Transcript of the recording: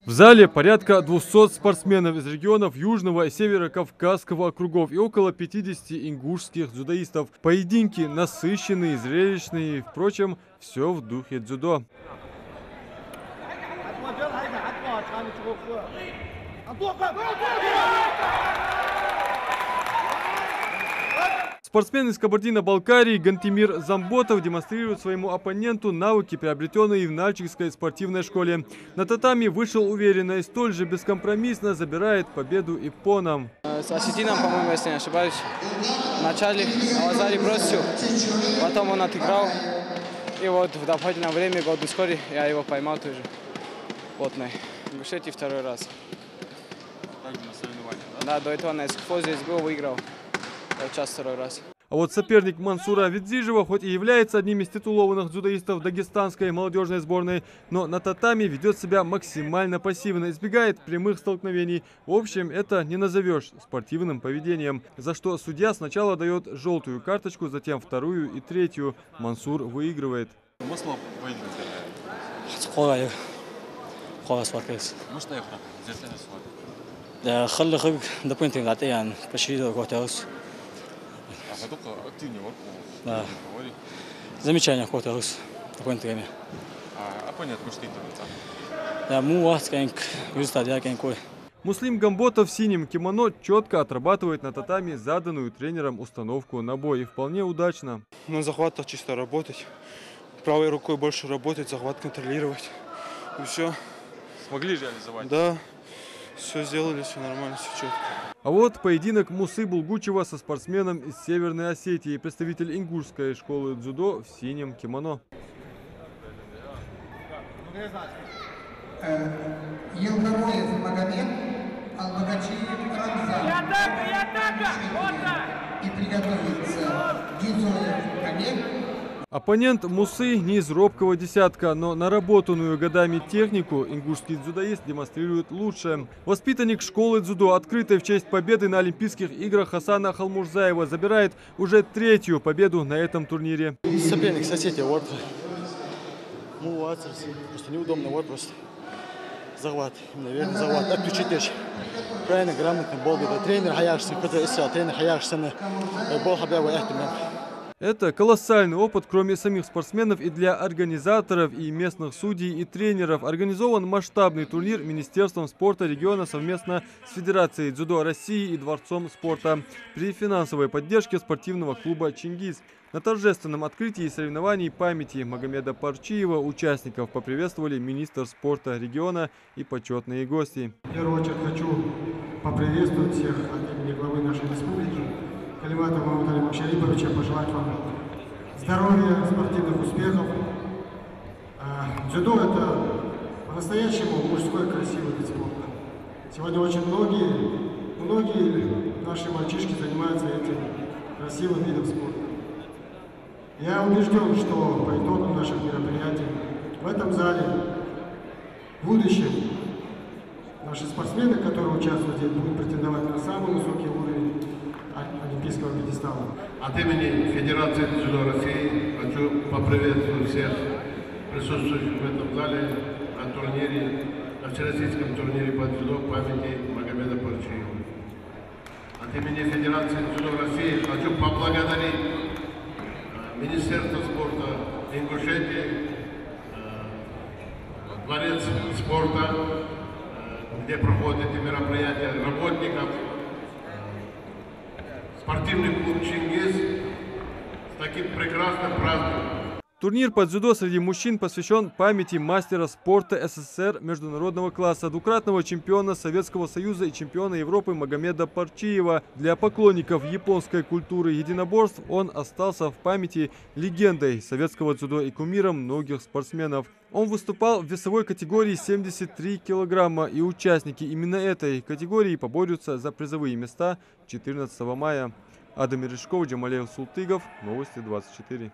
В зале порядка 200 спортсменов из регионов Южного и Северо-Кавказского округов и около 50 ингушских дзюдоистов. Поединки насыщенные, зрелищные. Впрочем, все в духе дзюдо. Спортсмен из Кабардино-Балкарии Гантимир Замботов демонстрирует своему оппоненту навыки, приобретенные в Нальчикской спортивной школе. На татами вышел уверенно и столь же бескомпромиссно забирает победу иппоном. С осетином, по-моему, если не ошибаюсь, вначале Авазари бросил, потом он отыграл. И вот в дополнительное время, год вскоре, я его поймал тоже плотно. В Ингушетии второй раз. Также на соревнованиях, да? Да, до этого на Эскфо здесь был, выиграл. Сейчас второй раз. А вот соперник Мансура Видзижева, хоть и является одним из титулованных дзюдоистов дагестанской молодежной сборной, но на татами ведет себя максимально пассивно, избегает прямых столкновений. В общем, это не назовешь спортивным поведением, за что судья сначала дает желтую карточку, затем вторую и третью. Мансур выигрывает. Да. Замечание хваталось в такое время. Оппонент Муслим Гамботов в синем кимоно четко отрабатывает на татами заданную тренером установку на бой. И вполне удачно. На захватах чисто работать. Правой рукой больше работать, захват контролировать. И все. Смогли реализовать? Да. Все сделали, все нормально, все четко. А вот поединок Мусы Булгучева со спортсменом из Северной Осетии, представитель ингушской школы дзюдо в синем кимоно. Елгороев Магомед, Албагачиев Рамзан. И приготовится Гизоев Олег. Оппонент Мусы не из робкого десятка, но наработанную годами технику ингушский дзюдоист демонстрирует лучше. Воспитанник школы дзюдо, открытой в честь победы на Олимпийских играх Хасана Халмурзаева, забирает уже третью победу на этом турнире. Соперник соседей, вот. Просто неудобно, вот просто. Захват, наверное, захват. Отключить речь. Правильно, грамотно, бол беда. Тренер Хаяршин, который искал, тренер Хаяршин, бол хабява эхтумен. Это колоссальный опыт, кроме самих спортсменов, и для организаторов, и местных судей, и тренеров. Организован масштабный турнир Министерством спорта региона совместно с Федерацией дзюдо России и Дворцом спорта при финансовой поддержке спортивного клуба «Чингиз». На торжественном открытии соревнований памяти Магомеда Парчиева участников поприветствовали министр спорта региона и почетные гости. В первую очередь хочу поприветствовать всех от имени главы нашей республики Калимата Мамуталима Шариповича, пожелать вам здоровья, спортивных успехов. Дзюдо – это по-настоящему мужской красивый вид спорта. Сегодня очень многие наши мальчишки занимаются этим красивым видом спорта. Я убежден, что по итогам наших мероприятий в этом зале в будущем наши спортсмены, которые участвуют здесь, будут претендовать на самый высокий уровень олимпийского пьедестала. От имени Федерации дзюдо России хочу поприветствовать всех присутствующих в этом зале на всероссийском турнире по дзюдо памяти Магомеда Парчиева. От имени Федерации дзюдо России хочу поблагодарить Министерство спорта Ингушетии, Дворец спорта, где проходят эти мероприятия, работников, спортивный клуб «Чингиз» с таким прекрасным праздником. Турнир по дзюдо среди мужчин посвящен памяти мастера спорта СССР международного класса, двукратного чемпиона Советского Союза и чемпиона Европы Магомеда Парчиева. Для поклонников японской культуры единоборств он остался в памяти легендой советского дзюдо и кумиром многих спортсменов. Он выступал в весовой категории 73 килограмма, и участники именно этой категории поборются за призовые места 14 мая. Адам Мережков, Джамалеев Султыгов, Новости 24.